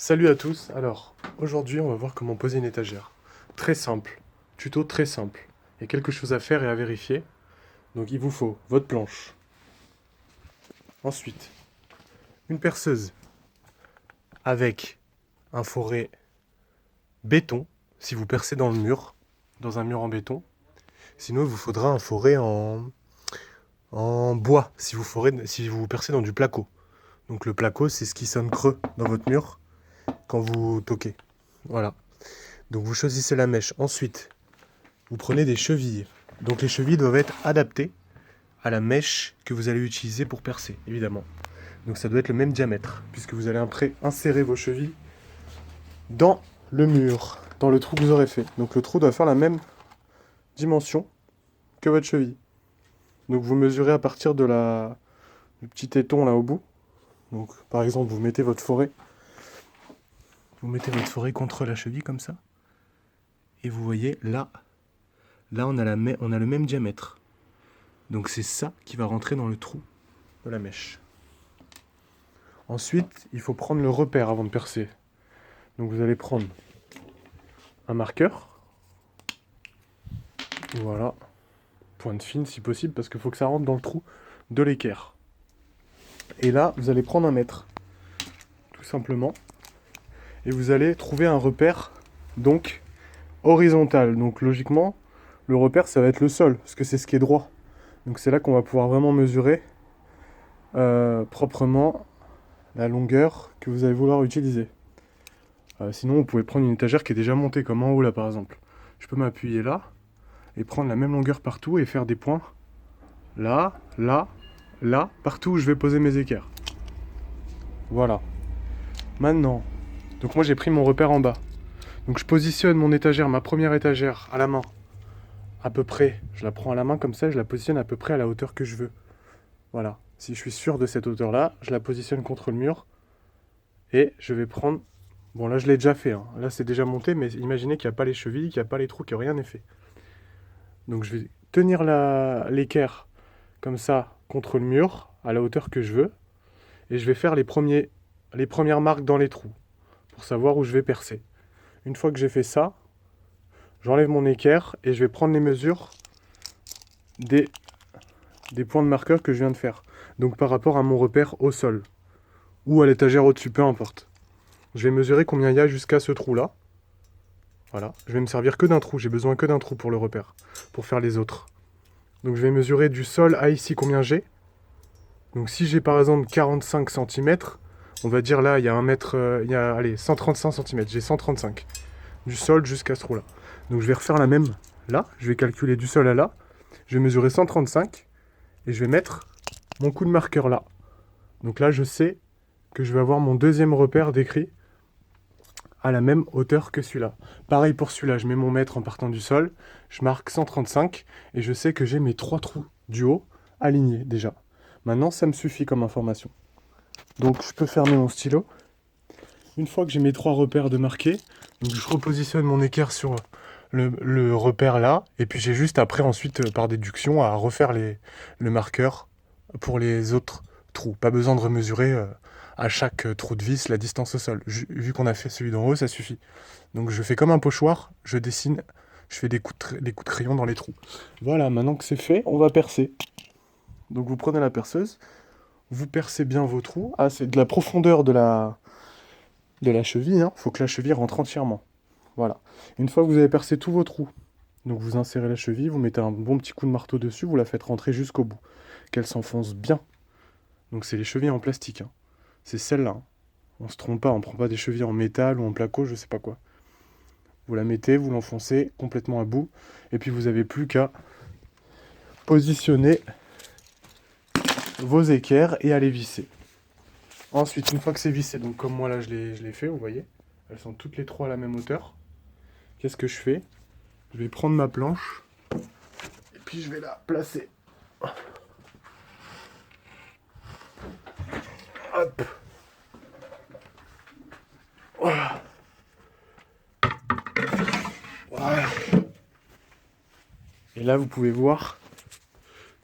Salut à tous, alors aujourd'hui on va voir comment poser une étagère. Très simple, tuto très simple. Il y a quelque chose à faire et à vérifier. Donc il vous faut votre planche. Ensuite, une perceuse avec un forêt béton, si vous percez dans le mur, dans un mur en béton. Sinon il vous faudra un forêt en bois, si vous percez dans du placo. Donc le placo c'est ce qui sonne creux dans votre mur quand vous toquez. Voilà. Donc vous choisissez la mèche. Ensuite, vous prenez des chevilles. Donc les chevilles doivent être adaptées à la mèche que vous allez utiliser pour percer, évidemment. Donc ça doit être le même diamètre, puisque vous allez après insérer vos chevilles dans le mur, dans le trou que vous aurez fait. Donc le trou doit faire la même dimension que votre cheville. Donc vous mesurez à partir du petit téton là au bout. Donc par exemple, vous mettez votre forêt contre la cheville comme ça. Et vous voyez, là on a le même diamètre. Donc c'est ça qui va rentrer dans le trou de la mèche. Ensuite, il faut prendre le repère avant de percer. Donc vous allez prendre un marqueur. Voilà. Pointe fine si possible, parce qu'il faut que ça rentre dans le trou de l'équerre. Et là, vous allez prendre un mètre. Tout simplement. Et vous allez trouver un repère, donc, horizontal. Donc logiquement, le repère, ça va être le sol, parce que c'est ce qui est droit. Donc c'est là qu'on va pouvoir vraiment mesurer proprement la longueur que vous allez vouloir utiliser. Sinon, vous pouvez prendre une étagère qui est déjà montée, comme en haut là par exemple. Je peux m'appuyer là et prendre la même longueur partout et faire des points là, là, là, partout où je vais poser mes équerres. Voilà. Maintenant, donc moi j'ai pris mon repère en bas. Donc je positionne mon étagère, ma première étagère à la main. À peu près, je la prends à la main comme ça, je la positionne à peu près à la hauteur que je veux. Voilà. Si je suis sûr de cette hauteur-là, je la positionne contre le mur et je vais prendre. Bon, là je l'ai déjà fait, hein. Là c'est déjà monté, mais imaginez qu'il n'y a pas les chevilles, qu'il n'y a pas les trous, qu'il n'y a rien n'est fait. Donc je vais tenir l'équerre comme ça contre le mur, à la hauteur que je veux, et je vais faire les premières marques dans les trous, pour savoir où je vais percer. Une fois que j'ai fait ça, j'enlève mon équerre et je vais prendre les mesures des, des points de marqueur que je viens de faire. Donc par rapport à mon repère au sol, ou à l'étagère au-dessus, peu importe. Je vais mesurer combien il y a jusqu'à ce trou-là. Voilà, je vais me servir que d'un trou, j'ai besoin que d'un trou pour le repère, pour faire les autres. Donc je vais mesurer du sol à ici combien j'ai. Donc si j'ai par exemple 45 cm, on va dire là il y a 1 mètre, il y a allez, 135 cm, j'ai 135 du sol jusqu'à ce trou-là. Donc je vais refaire la même là, je vais calculer du sol à là, je vais mesurer 135 et je vais mettre mon coup de marqueur là. Donc là je sais que je vais avoir mon deuxième repère décrit à la même hauteur que celui-là. Pareil pour celui-là, je mets mon mètre en partant du sol, je marque 135 et je sais que j'ai mes 3 trous du haut alignés déjà. Maintenant, ça me suffit comme information. Donc je peux fermer mon stylo. Une fois que j'ai mes 3 repères de marqués, donc je repositionne mon équerre sur le repère là, et puis j'ai juste après ensuite par déduction à refaire le marqueur pour les autres trous. Pas besoin de remesurer à chaque trou de vis la distance au sol. Vu qu'on a fait celui d'en haut, ça suffit. Donc je fais comme un pochoir, je dessine, je fais des coups de crayon dans les trous. Voilà, maintenant que c'est fait, on va percer. Donc vous prenez la perceuse, vous percez bien vos trous. Ah, c'est de la profondeur de la cheville, hein. Faut que la cheville rentre entièrement. Voilà. Une fois que vous avez percé tous vos trous, donc vous insérez la cheville, vous mettez un bon petit coup de marteau dessus, vous la faites rentrer jusqu'au bout. Qu'elle s'enfonce bien. Donc c'est les chevilles en plastique, hein. C'est celle-là, hein. On se trompe pas, on prend pas des chevilles en métal ou en placo, je sais pas quoi. Vous la mettez, vous l'enfoncez complètement à bout, et puis vous avez plus qu'à positionner vos équerres et à les visser. Ensuite, une fois que c'est vissé, donc comme moi là je l'ai fait, vous voyez, elles sont toutes les trois à la même hauteur. Qu'est-ce que je fais? Je vais prendre ma planche, et puis je vais la placer. Hop. Voilà. Voilà. Et là, vous pouvez voir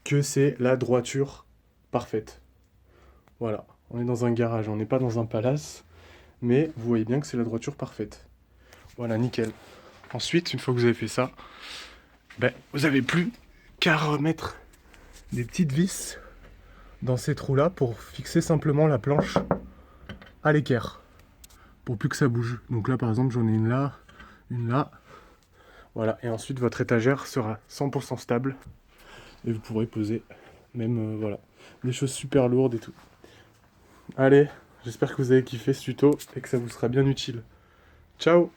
que c'est la droiture parfaite. Voilà, on est dans un garage, on n'est pas dans un palace. mais vous voyez bien que c'est la droiture parfaite. Voilà, nickel. Ensuite, une fois que vous avez fait ça, ben, vous n'avez plus qu'à remettre des petites vis dans ces trous-là pour fixer simplement la planche à l'équerre, pour plus que ça bouge. Donc là, par exemple, j'en ai une là. Voilà, et ensuite, votre étagère sera 100% stable, et vous pourrez poser même, voilà, des choses super lourdes et tout. Allez, j'espère que vous avez kiffé ce tuto, et que ça vous sera bien utile. Ciao!